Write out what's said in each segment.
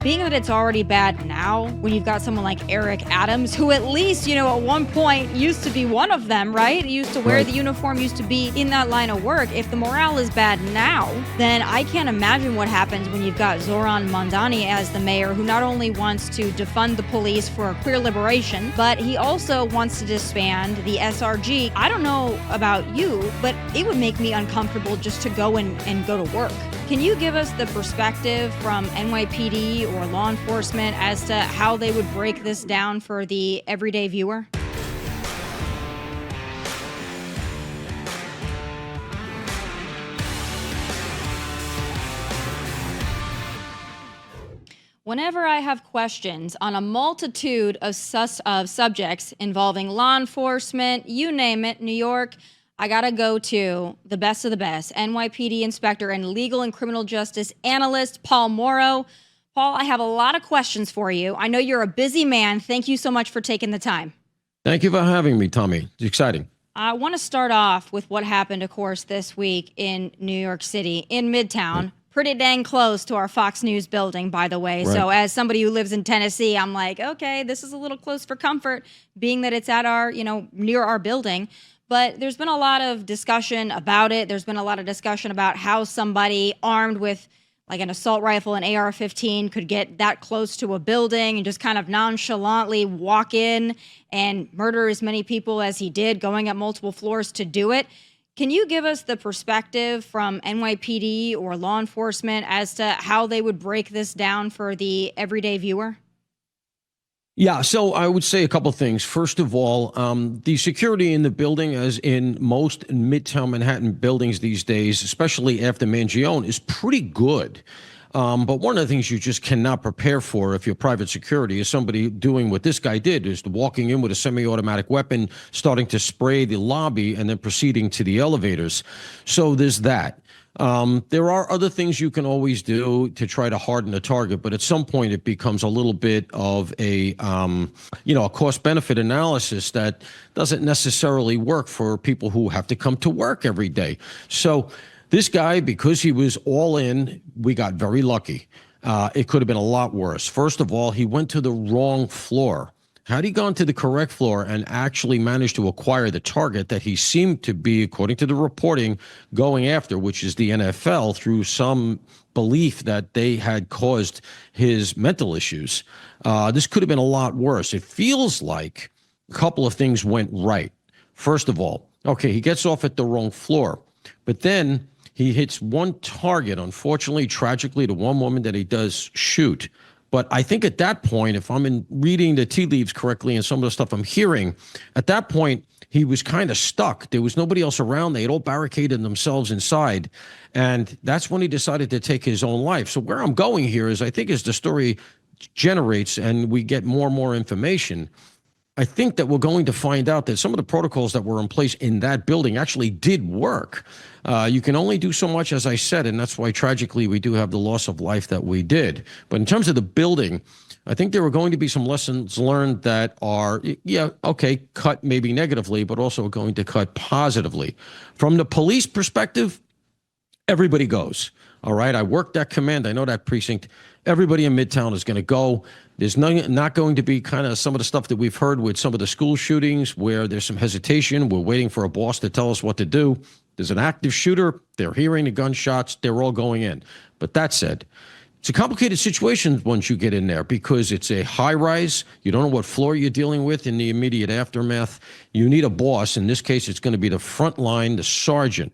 Being that it's already bad now, when you've got someone like Eric Adams, who at least, at one point used to be one of them, right? He used to wear the uniform, used to be in that line of work. If the morale is bad now, then I can't imagine what happens when you've got Zoran Mamdani as the mayor, who not only wants to defund the police for a clear liberation, but he also wants to disband the SRG. I don't know about you, but it would make me uncomfortable just to go and go to work. Can you give us the perspective from NYPD or law enforcement as to how they would break this down for the everyday viewer? Whenever I have questions on a multitude of subjects involving law enforcement, you name it, New York, I gotta go to the best of the best, NYPD Inspector and Legal and Criminal Justice Analyst, Paul Mauro. Paul, I have a lot of questions for you. I know you're a busy man. Thank you so much for taking the time. Thank you for having me, Tomi. It's exciting. I want to start off with what happened, of course, this week in New York City, in Midtown. Right. Pretty dang close to our Fox News building, by the way. Right. So as somebody who lives in Tennessee, I'm like, okay, this is a little close for comfort, being that it's at our, near our building. But there's been a lot of discussion about it. There's been a lot of discussion about how somebody armed with like an assault rifle, an AR-15, could get that close to a building and just kind of nonchalantly walk in and murder as many people as he did, going up multiple floors to do it. Can you give us the perspective from NYPD or law enforcement as to how they would break this down for the everyday viewer? Yeah, so I would say a couple of things. First of all, the security in the building, as in most Midtown Manhattan buildings these days, especially after Mangione, is pretty good. But one of the things you just cannot prepare for if you're private security is somebody doing what this guy did, is walking in with a semi-automatic weapon, starting to spray the lobby, and then proceeding to the elevators. So there's that. There are other things you can always do to try to harden the target, but at some point it becomes a little bit of a cost-benefit analysis that doesn't necessarily work for people who have to come to work every day. So this guy, because he was all in, we got very lucky. It could have been a lot worse. First of all, he went to the wrong floor. Had he gone to the correct floor and actually managed to acquire the target that he seemed to be, according to the reporting, going after, which is the NFL, through some belief that they had caused his mental issues, this could have been a lot worse. It feels like a couple of things went right. First of all, okay, he gets off at the wrong floor, but then he hits one target, unfortunately, tragically, to one woman that he does shoot. But I think at that point, if I'm reading the tea leaves correctly and some of the stuff I'm hearing, at that point, he was kind of stuck. There was nobody else around. They had all barricaded themselves inside. And that's when he decided to take his own life. So where I'm going here is, I think as the story generates and we get more and more information, I think that we're going to find out that some of the protocols that were in place in that building actually did work. You can only do so much, as I said, and that's why tragically we do have the loss of life that we did. But in terms of the building, I think there are going to be some lessons learned that are, cut maybe negatively, but also going to cut positively. From the police perspective, everybody goes. All right, I worked that command. I know that precinct. Everybody in Midtown is going to go. There's not going to be kind of some of the stuff that we've heard with some of the school shootings where there's some hesitation. We're waiting for a boss to tell us what to do. There's an active shooter. They're hearing the gunshots. They're all going in. But that said, it's a complicated situation once you get in there because it's a high rise. You don't know what floor you're dealing with in the immediate aftermath. You need a boss. In this case, it's going to be the front line, the sergeant,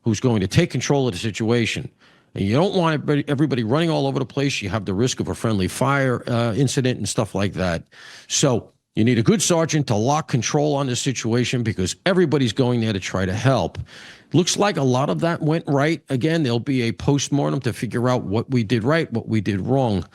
who's going to take control of the situation. And you don't want everybody running all over the place. You have the risk of a friendly fire incident and stuff like that. So you need a good sergeant to lock control on the situation because everybody's going there to try to help. Looks like a lot of that went right. Again, there'll be a postmortem to figure out what we did right, what we did wrong.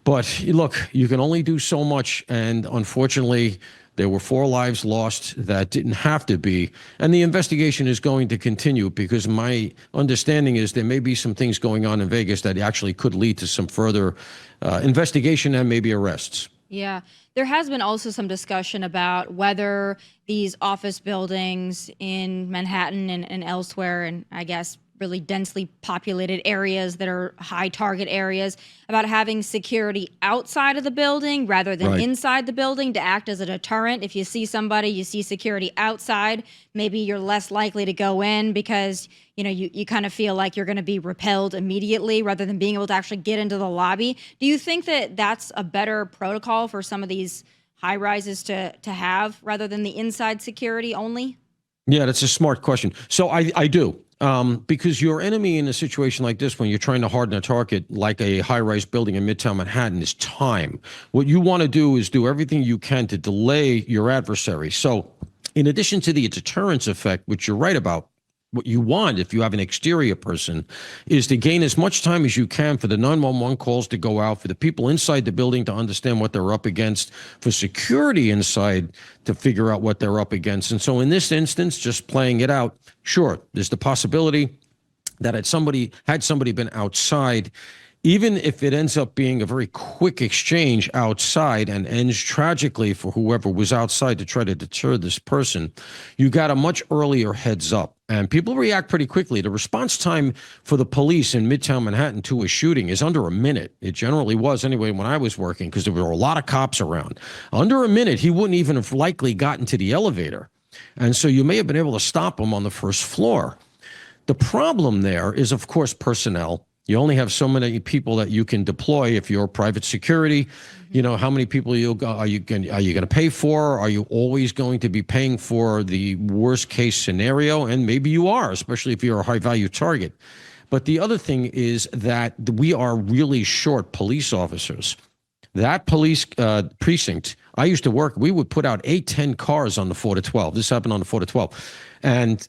But look, you can only do so much. And unfortunately, there were 4 lives lost that didn't have to be. And the investigation is going to continue because my understanding is there may be some things going on in Vegas that actually could lead to some further investigation and maybe arrests. Yeah. There has been also some discussion about whether these office buildings in Manhattan and elsewhere, and I guess really densely populated areas that are high target areas, about having security outside of the building rather than inside the building to act as a deterrent. If you see somebody, you see security outside, maybe you're less likely to go in because you kind of feel like you're going to be repelled immediately rather than being able to actually get into the lobby. Do you think that that's a better protocol for some of these high rises to have rather than the inside security only? Yeah, that's a smart question. So I do. Because your enemy in a situation like this, when you're trying to harden a target like a high-rise building in Midtown Manhattan, is time. What you want to do is do everything you can to delay your adversary. So in addition to the deterrence effect, which you're right about, what you want if you have an exterior person is to gain as much time as you can for the 911 calls to go out, for the people inside the building to understand what they're up against, for security inside to figure out what they're up against. And so in this instance, just playing it out, sure, there's the possibility that had somebody been outside, even if it ends up being a very quick exchange outside and ends tragically for whoever was outside to try to deter this person, you got a much earlier heads up. And people react pretty quickly. The response time for the police in Midtown Manhattan to a shooting is under a minute. It generally was anyway when I was working because there were a lot of cops around. Under a minute, he wouldn't even have likely gotten to the elevator. And so you may have been able to stop him on the first floor. The problem there is, of course, personnel. You only have so many people that you can deploy if you're private security. You know, how many people are you going to pay for? Are you always going to be paying for the worst case scenario? And maybe you are, especially if you're a high value target. But the other thing is that we are really short police officers. That police precinct, I used to work, we would put out 8-10 cars on the 4 to 12. This happened on the 4 to 12. And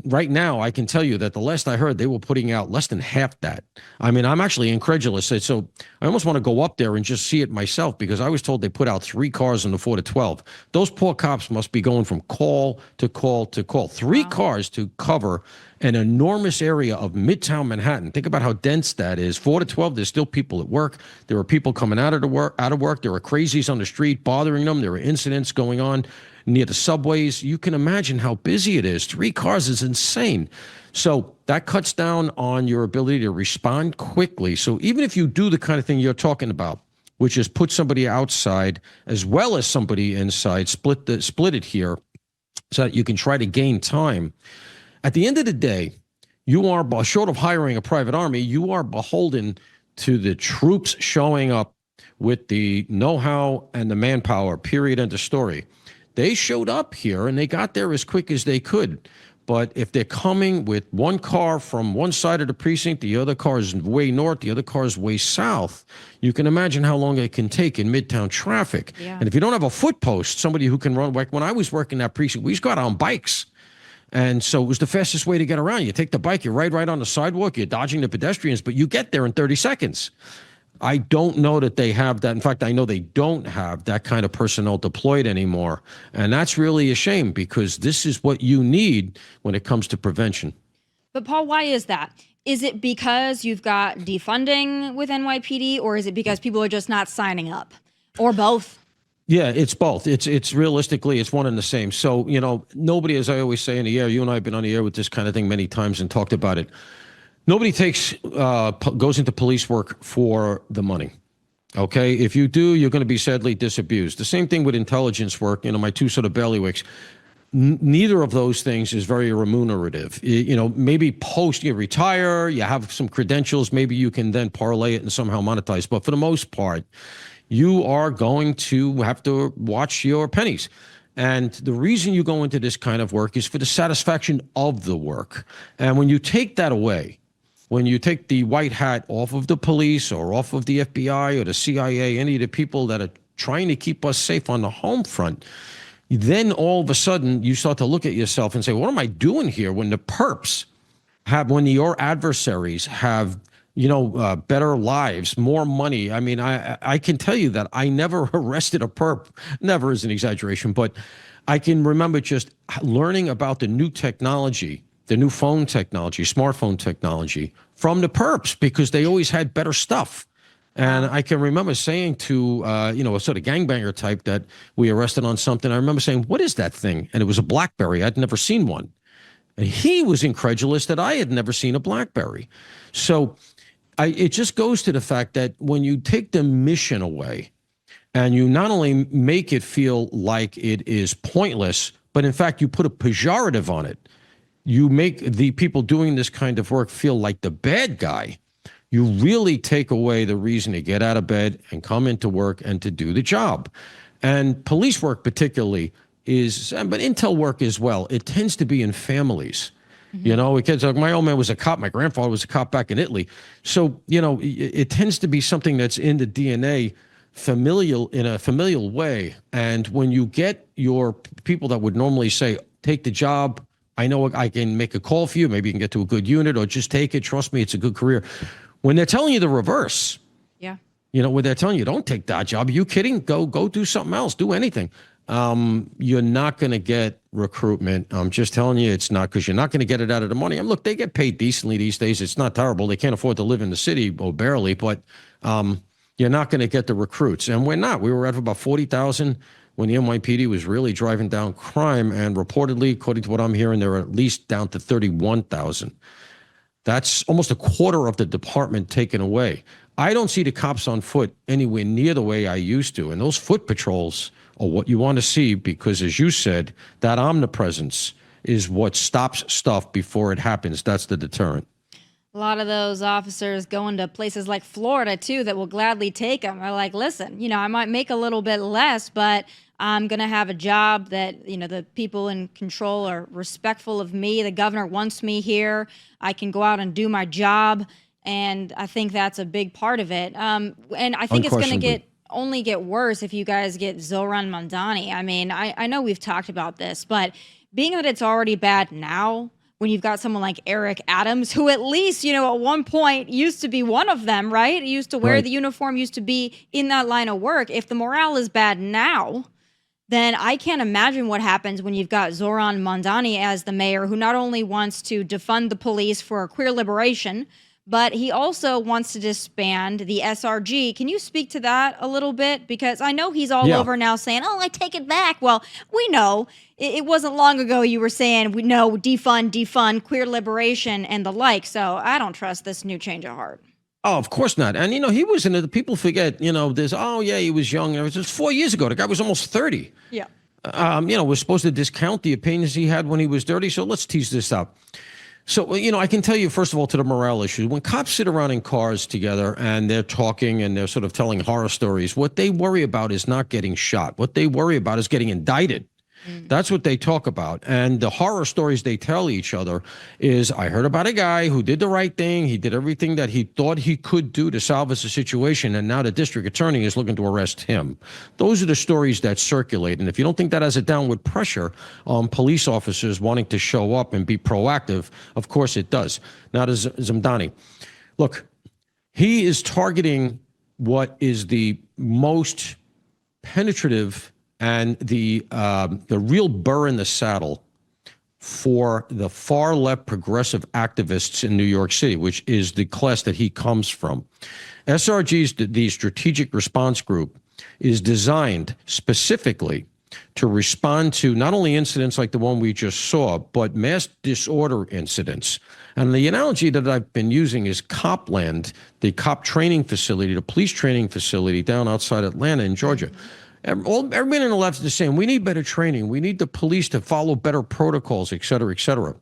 right now, I can tell you that the last I heard, they were putting out less than half that. I mean, I'm actually incredulous. So I almost want to go up there and just see it myself because I was told they put out 3 cars in the 4 to 12. Those poor cops must be going from call to call to call. 3 cars to cover an enormous area of Midtown Manhattan. Think about how dense that is. 4 to 12, there's still people at work. There are people coming out of work. There are crazies on the street bothering them. There are incidents going on near the subways. You can imagine how busy it is. 3 cars is insane. So that cuts down on your ability to respond quickly. So even if you do the kind of thing you're talking about, which is put somebody outside as well as somebody inside, split it here so that you can try to gain time. At the end of the day, you are, short of hiring a private army, you are beholden to the troops showing up with the know-how and the manpower, period, end of story. They showed up here and they got there as quick as they could. But if they're coming with 1 car from one side of the precinct, the other car is way north, the other car is way south, you can imagine how long it can take in Midtown traffic. Yeah. And if you don't have a foot post, somebody who can run, like when I was working that precinct, we used to go out on bikes. And so it was the fastest way to get around. You take the bike, you ride right on the sidewalk, you're dodging the pedestrians, but you get there in 30 seconds. I don't know that they have that. In fact, I know they don't have that kind of personnel deployed anymore. And that's really a shame because this is what you need when it comes to prevention. But Paul, why is that? Is it because you've got defunding with NYPD or is it because people are just not signing up or both? Yeah, it's both. It's realistically, it's one and the same. So, nobody, as I always say in the air, you and I have been on the air with this kind of thing many times and talked about it. Nobody goes into police work for the money. Okay, if you do, you're going to be sadly disabused. The same thing with intelligence work. My 2 sort of bailiwicks. Neither of those things is very remunerative. Maybe post you retire, you have some credentials, maybe you can then parlay it and somehow monetize. But for the most part, you are going to have to watch your pennies. And the reason you go into this kind of work is for the satisfaction of the work. And when you take that away, when you take the white hat off of the police or off of the FBI or the CIA, any of the people that are trying to keep us safe on the home front, then all of a sudden you start to look at yourself and say, what am I doing here when the perps when your adversaries have, better lives, more money? I mean, I can tell you that I never arrested a perp, never is an exaggeration, but I can remember just learning about the new technology, the new phone technology, smartphone technology from the perps because they always had better stuff. And I can remember saying to, a sort of gangbanger type that we arrested on something. I remember saying, what is that thing? And it was a BlackBerry. I'd never seen one. And he was incredulous that I had never seen a BlackBerry. So it just goes to the fact that when you take the mission away and you not only make it feel like it is pointless, but in fact, you put a pejorative on it. You make the people doing this kind of work feel like the bad guy. You really take away the reason to get out of bed and come into work and to do the job. And police work particularly is, but intel work as well, it tends to be in families. You know, because my old man was a cop. My grandfather was a cop back in Italy. So, you know, it tends to be something that's in the DNA familial, in a familial way. And when you get your people that would normally say, take the job, I know I can make a call for you, maybe you can get to a good unit, or just take it, trust me, it's a good career. When they're telling you the reverse, yeah, you know, when they're telling you, don't take that job, are you kidding? Go do something else, do anything. You're not going to get recruitment. I'm just telling you, it's not, because you're not going to get it out of the money. And look, they get paid decently these days. It's not terrible. They can't afford to live in the city, or barely, but you're not going to get the recruits. And we're not. We were at about 40,000 when the NYPD was really driving down crime. And reportedly, according to what I'm hearing, they're at least down to 31,000. That's almost a quarter of the department taken away. I don't see the cops on foot anywhere near the way I used to. And those foot patrols are what you want to see, because, as you said, that omnipresence is what stops stuff before it happens. That's the deterrent. A lot of those officers going to places like Florida, too, that will gladly take them. Are like, listen, you know, I might make a little bit less, but I'm going to have a job that, you know, the people in control are respectful of me. The governor wants me here. I can go out and do my job. And I think that's a big part of it. And I think it's going to only get worse if you guys get Zoran Mamdani. I mean, I know we've talked about this, but being that it's already bad now, when you've got someone like Eric Adams, who at least, you know, at one point used to be one of them, right? He used to wear the uniform, used to be in that line of work. If the morale is bad now, then I can't imagine what happens when you've got Zoran Mamdani as the mayor, who not only wants to defund the police for queer liberation, but he also wants to disband the SRG. Can you speak to that a little bit? Because I know he's all over now saying, oh, I take it back. Well, we know it wasn't long ago you were saying, we know, defund, queer liberation and the like. So I don't trust this new change of heart. Oh, of course not. And, you know, he was in it. People forget, you know, there's, oh, yeah, he was young. It was just 4 years ago. The guy was almost 30. Yeah. You know, we're supposed to discount the opinions he had when he was dirty. So let's tease this out. So, you know, I can tell you, first of all, to the morale issue, when cops sit around in cars together and they're talking and they're sort of telling horror stories, what they worry about is not getting shot. What they worry about is getting indicted. That's what they talk about. And the horror stories they tell each other is, I heard about a guy who did the right thing. He did everything that he thought he could do to salvage the situation. And now the district attorney is looking to arrest him. Those are the stories that circulate. And if you don't think that has a downward pressure on police officers wanting to show up and be proactive, of course it does. Now to Mamdani. Look, he is targeting what is the most penetrative and the real burr in the saddle for the far left progressive activists in New York City, which is the class that he comes from. SRG's, the Strategic Response Group, is designed specifically to respond to not only incidents like the one we just saw, but mass disorder incidents. And the analogy that I've been using is Copland, the cop training facility, the police training facility down outside Atlanta in Georgia. Everybody on the left is saying, we need better training. We need the police to follow better protocols, et cetera, et cetera.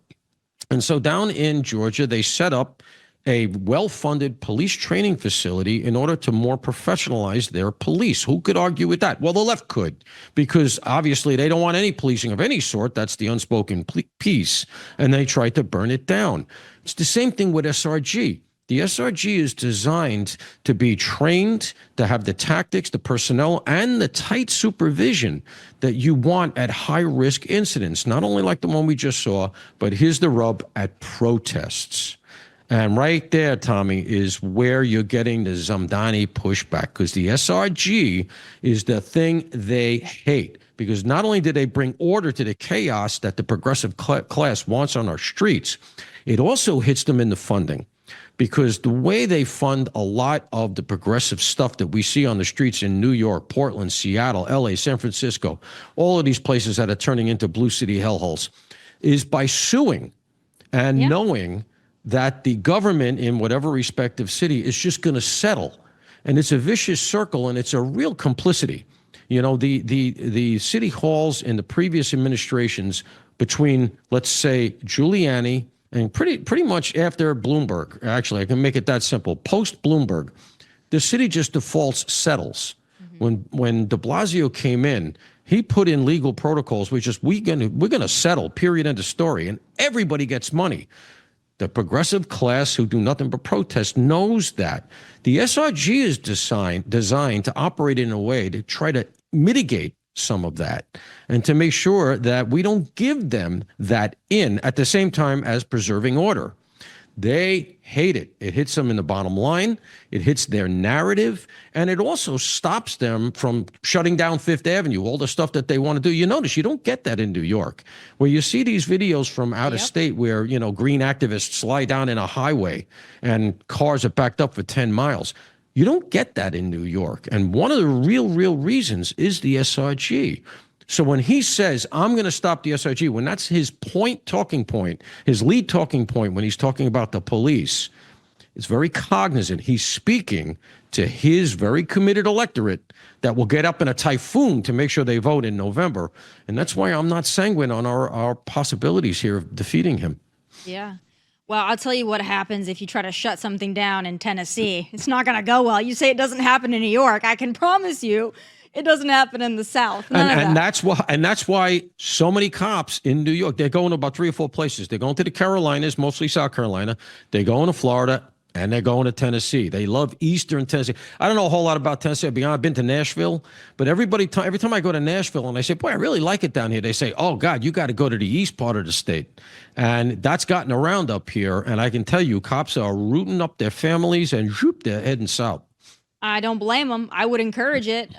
And so down in Georgia, they set up a well-funded police training facility in order to more professionalize their police. Who could argue with that? Well, the left could, because obviously they don't want any policing of any sort. That's the unspoken peace. And they tried to burn it down. It's the same thing with SRG. The SRG is designed to be trained, to have the tactics, the personnel, and the tight supervision that you want at high-risk incidents, not only like the one we just saw, but here's the rub, at protests. And right there, Tommy, is where you're getting the Mamdani pushback, because the SRG is the thing they hate. Because not only did they bring order to the chaos that the progressive class wants on our streets, it also hits them in the funding. Because the way they fund a lot of the progressive stuff that we see on the streets in New York, Portland, Seattle, LA, San Francisco, all of these places that are turning into blue city hellholes, is by suing and Yeah. knowing that the government in whatever respective city is just going to settle. And it's a vicious circle, and it's a real complicity. You know, the city halls in the previous administrations between, let's say, Giuliani and pretty much after Bloomberg, actually, I can make it that simple, post-Bloomberg, the city just defaults, settles. When de Blasio came in, he put in legal protocols, which is we're gonna settle, period, end of story, and everybody gets money. The progressive class who do nothing but protest knows that. The SRG is designed to operate in a way to try to mitigate some of that and to make sure that we don't give them that in at the same time as preserving order. They hate it. It hits them in the bottom line. It hits their narrative. And it also stops them from shutting down Fifth Avenue, all the stuff that they want to do. You notice you don't get that in New York, where you see these videos from out of state where, you know, green activists lie down in a highway and cars are backed up for 10 miles. You don't get that in New York. And one of the real reasons is the SRG. So when he says, I'm going to stop the SRG, when that's his talking point, his lead talking point, when he's talking about the police, it's very cognizant. He's speaking to his very committed electorate that will get up in a typhoon to make sure they vote in November. And that's why I'm not sanguine on our possibilities here of defeating him. Yeah. Well, I'll tell you what happens if you try to shut something down in Tennessee. It's not going to go well. You say it doesn't happen in New York. I can promise you it doesn't happen in the South. And that's why so many cops in New York, they're going to about 3 or 4 places. They're going to the Carolinas, mostly South Carolina. They're going to Florida, and they're going to Tennessee. They love Eastern Tennessee. I don't know a whole lot about Tennessee. I've been to Nashville, but every time I go to Nashville and I say, boy, I really like it down here, they say, oh, God, you got to go to the east part of the state. And that's gotten around up here. And I can tell you, cops are rooting up their families and they're heading south. I don't blame them. I would encourage it.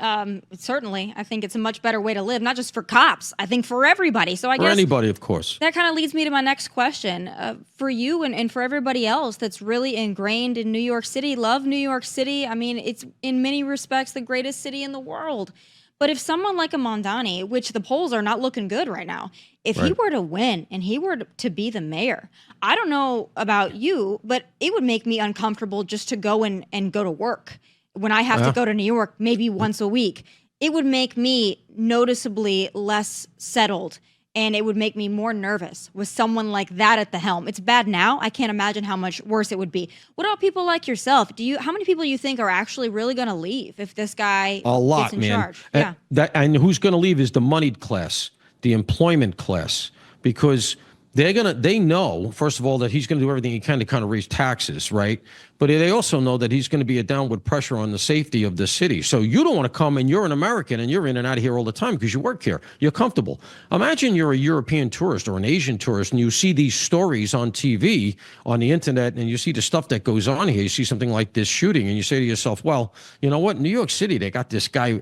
Certainly, I think it's a much better way to live, not just for cops. I think for everybody. So I guess for anybody, of course. That kind of leads me to my next question. For you and for everybody else that's really ingrained in New York City, love New York City. I mean, it's in many respects the greatest city in the world. But if someone like a Mamdani, which the polls are not looking good right now, if he were to win and he were to be the mayor, I don't know about you, but it would make me uncomfortable just to go and go to work. When I have to go to New York maybe once a week, it would make me noticeably less settled, and it would make me more nervous with someone like that at the helm. It's bad now. I can't imagine how much worse it would be. What about people like yourself? How many people you think are actually really going to leave if this guy gets in charge? And who's going to leave is the moneyed class, the employment class, because they know, first of all, that he's going to do everything he can to kind of raise taxes, right? But they also know that he's going to be a downward pressure on the safety of the city. So you don't want to come and you're an American and you're in and out of here all the time because you work here. You're comfortable. Imagine you're a European tourist or an Asian tourist and you see these stories on TV, on the internet, and you see the stuff that goes on here. You see something like this shooting and you say to yourself, well, you know what? New York City, they got this guy,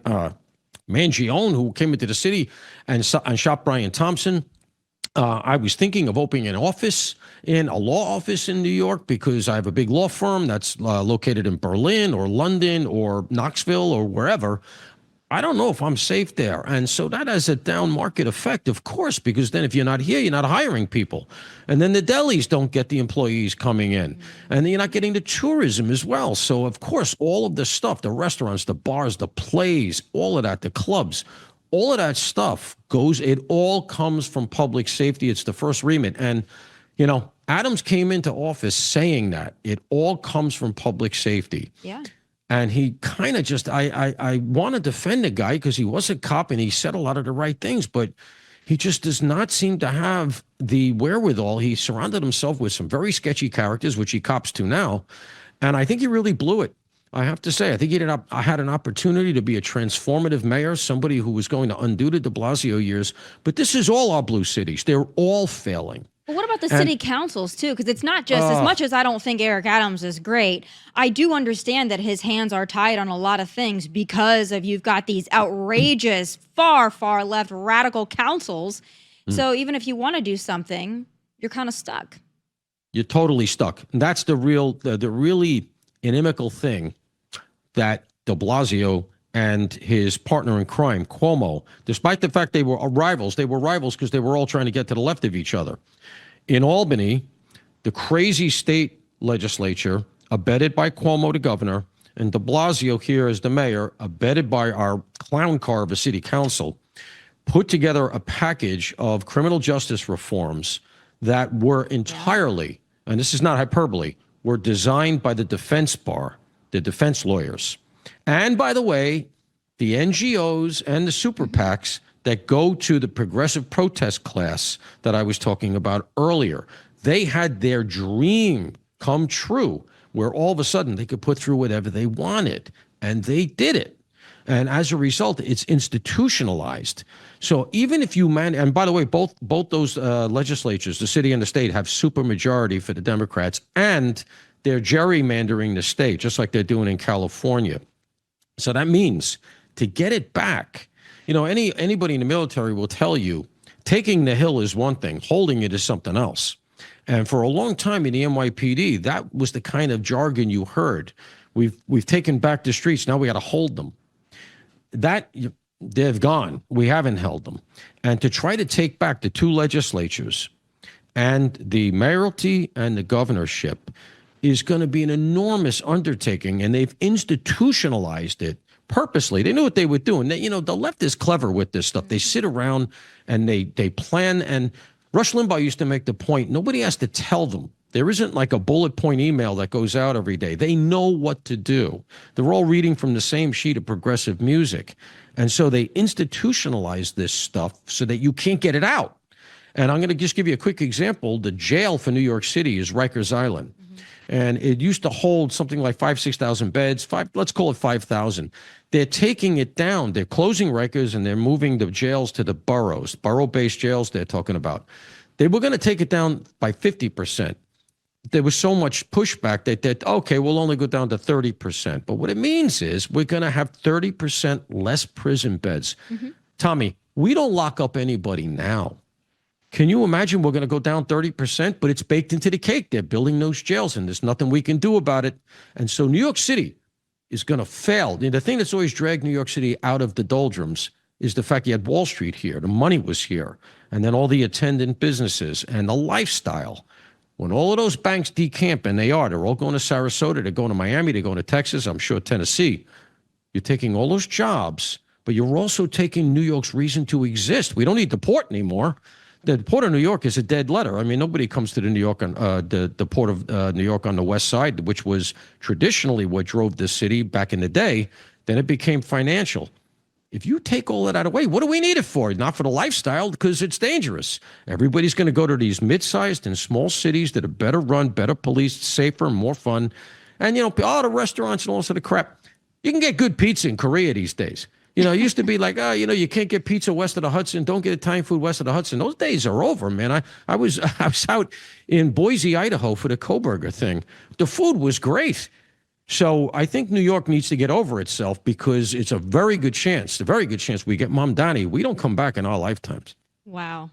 Mangione, who came into the city and shot Brian Thompson. I was thinking of opening a law office in New York because I have a big law firm that's located in Berlin or London or Knoxville or wherever. I don't know if I'm safe there. And so that has a down market effect, of course, because then if you're not here, you're not hiring people. And then the delis don't get the employees coming in. And then you're not getting the tourism as well. So, of course, all of the stuff, the restaurants, the bars, the plays, all of that, the clubs, all of that stuff it all comes from public safety. It's the first remit. And, you know, Adams came into office saying that it all comes from public safety. Yeah. And he kind of just, I want to defend the guy because he was a cop and he said a lot of the right things, but he just does not seem to have the wherewithal. He surrounded himself with some very sketchy characters, which he cops to now. And I think he really blew it. I have to say, I think I had an opportunity to be a transformative mayor, somebody who was going to undo the de Blasio years. But this is all our blue cities. They're all failing. But what about the city councils, too? Because it's not just, as much as I don't think Eric Adams is great, I do understand that his hands are tied on a lot of things because you've got these outrageous, far, far left radical councils. So even if you want to do something, you're kind of stuck. You're totally stuck. And that's the really inimical thing that de Blasio and his partner in crime, Cuomo, despite the fact they were rivals because they were all trying to get to the left of each other. In Albany, the crazy state legislature, abetted by Cuomo, the governor, and de Blasio here as the mayor, abetted by our clown car of a city council, put together a package of criminal justice reforms that were entirely, and this is not hyperbole, were designed by the defense bar, the defense lawyers. And by the way, the NGOs and the super PACs that go to the progressive protest class that I was talking about earlier, they had their dream come true where all of a sudden they could put through whatever they wanted, and they did it. And as a result, it's institutionalized. So even if you and by the way, both those legislatures, the city and the state, have supermajority for the Democrats, and they're gerrymandering the state, just like they're doing in California. So that means to get it back, you know, anybody in the military will tell you, taking the hill is one thing, holding it is something else. And for a long time in the NYPD, that was the kind of jargon you heard. We've taken back the streets, now we got to hold them. That they've gone. We haven't held them. And to try to take back the two legislatures and the mayoralty and the governorship is going to be an enormous undertaking, and they've institutionalized it purposely. They knew what they were doing. You know, the left is clever with this stuff. They sit around and they plan. And Rush Limbaugh used to make the point, nobody has to tell them. There isn't like a bullet point email that goes out every day. They know what to do. They're all reading from the same sheet of progressive music. And so they institutionalize this stuff so that you can't get it out. And I'm going to just give you a quick example. The jail for New York City is Rikers Island. And it used to hold something like 6,000 beds, let's call it 5,000. They're taking it down. They're closing Rikers and they're moving the jails to the boroughs, borough-based jails they're talking about. They were going to take it down by 50%. There was so much pushback that okay, we'll only go down to 30%. But what it means is we're going to have 30% less prison beds. Tomi, we don't lock up anybody now. Can you imagine we're going to go down 30%? But it's baked into the cake. They're building those jails, and there's nothing we can do about it. And so New York City is going to fail. The thing that's always dragged New York City out of the doldrums is the fact you had Wall Street here. The money was here. And then all the attendant businesses and the lifestyle. When all of those banks decamp, and they're all going to Sarasota, they're going to Miami, they're going to Texas, I'm sure Tennessee, you're taking all those jobs, but you're also taking New York's reason to exist. We don't need the port anymore. The Port of New York is a dead letter. I mean, nobody comes to the New York on the Port of New York on the west side, which was traditionally what drove this city back in the day. Then it became financial. If you take all of that away, what do we need it for? Not for the lifestyle, because it's dangerous. Everybody's going to go to these mid-sized and small cities that are better run, better policed, safer, more fun. And, you know, all the restaurants and all sort of crap. You can get good pizza in Korea these days. You know, it used to be like, you know, you can't get pizza west of the Hudson. Don't get Italian food west of the Hudson. Those days are over, man. I was out in Boise, Idaho for the Koberger thing. The food was great. So I think New York needs to get over itself, because it's a very good chance we get Mamdani. We don't come back in our lifetimes. Wow.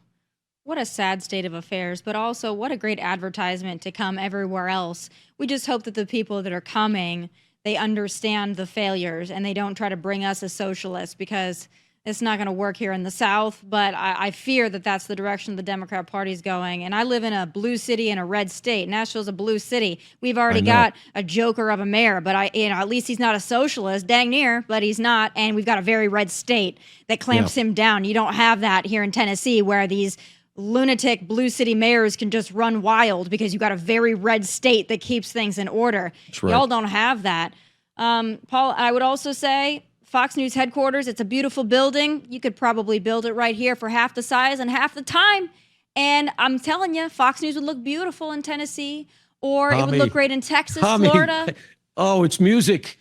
What a sad state of affairs, but also what a great advertisement to come everywhere else. We just hope that the people that are coming, they understand the failures and they don't try to bring us as socialists, because it's not going to work here in the South. But I fear that that's the direction the Democrat Party is going. And I live in a blue city in a red state. Nashville's a blue city. We've already got a joker of a mayor, but at least he's not a socialist, dang near, but he's not. And we've got a very red state that clamps him down. You don't have that here in Tennessee, where these lunatic blue city mayors can just run wild because you got a very red state that keeps things in order. That's right. Y'all don't have that. Paul, I would also say Fox News headquarters, it's a beautiful building. You could probably build it right here for half the size and half the time. And I'm telling you, Fox News would look beautiful in Tennessee, or it would look great in Texas, Florida. Oh, it's music.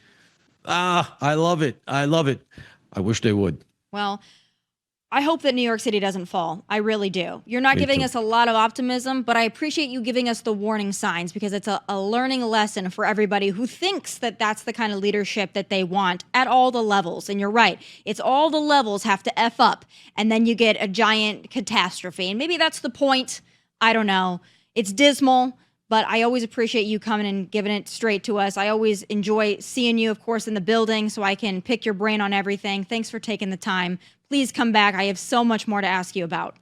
I love it. I love it. I wish they would. Well, I hope that New York City doesn't fall. I really do. You're not giving us a lot of optimism, but I appreciate you giving us the warning signs, because it's a learning lesson for everybody who thinks that that's the kind of leadership that they want at all the levels. And you're right. It's all the levels have to F up, and then you get a giant catastrophe. And maybe that's the point. I don't know. It's dismal, but I always appreciate you coming and giving it straight to us. I always enjoy seeing you, of course, in the building, so I can pick your brain on everything. Thanks for taking the time. Please come back. I have so much more to ask you about.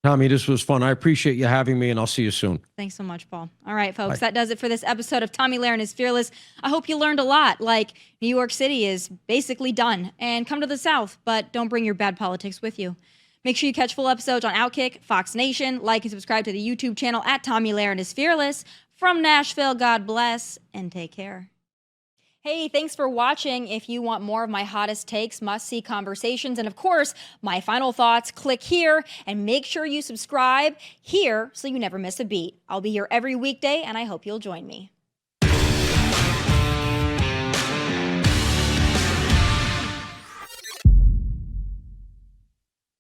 Tomi, this was fun. I appreciate you having me, and I'll see you soon. Thanks so much, Paul. All right, folks, Bye. that does it for this episode of Tomi Lahren is Fearless. I hope you learned a lot. Like, New York City is basically done. And come to the South, but don't bring your bad politics with you. Make sure you catch full episodes on Outkick, Fox Nation, like and subscribe to the YouTube channel at Tomi Lahren is Fearless. From Nashville, God bless, and take care. Hey, thanks for watching. If you want more of my hottest takes, must-see conversations, and of course, my final thoughts, click here and make sure you subscribe here so you never miss a beat. I'll be here every weekday, and I hope you'll join me.